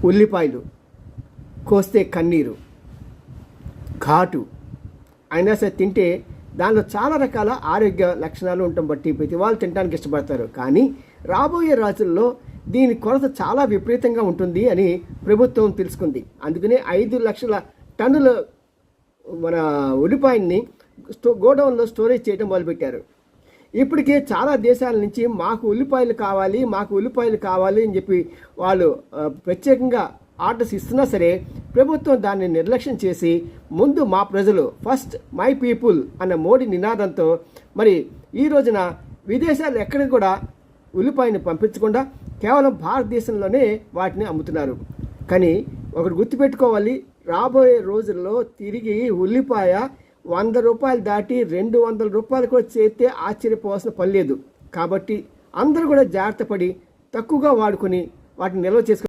ఉల్లిపాయలు కోస్తే కన్నీరు, ఘాటు అయినా సరే తింటే దానిలో చాలా రకాల ఆరోగ్య లక్షణాలు ఉండటం బట్టి ప్రతి వాళ్ళు తినడానికి ఇష్టపడతారు. కానీ రాబోయే రోజుల్లో దీని కొరత చాలా విపరీతంగా ఉంటుంది అని ప్రభుత్వం తెలుసుకుంది. అందుకనే 5 లక్షల టన్నుల మన ఉల్లిపాయల్ని గోడౌన్లో స్టోరేజ్ చేయడం మొదలుపెట్టారు. ఇప్పటికే చాలా దేశాల నుంచి మాకు ఉల్లిపాయలు కావాలి అని చెప్పి వాళ్ళు ప్రత్యేకంగా ఆర్డర్స్ ఇస్తున్నా సరే ప్రభుత్వం దాన్ని నిర్లక్ష్యం చేసి ముందు మా ప్రజలు ఫస్ట్ మై పీపుల్ అన్న మోడీ నినాదంతో మరి ఈ రోజున విదేశాలు ఎక్కడికి కూడా ఉల్లిపాయను పంపించకుండా కేవలం భారతదేశంలోనే వాటిని అమ్ముతున్నారు. కానీ ఒకటి గుర్తుపెట్టుకోవాలి, రాబోయే రోజుల్లో తిరిగి ఉల్లిపాయ 100 రూపాయలు దాటి 200 రూపాయలు కూడా చేస్తే ఆశ్చర్యపోవాల్సిన పని లేదు. కాబట్టి అందరూ కూడా జాగ్రత్త పడి తక్కువగా వాడుకొని వాటిని నిల్వ చేసుకుని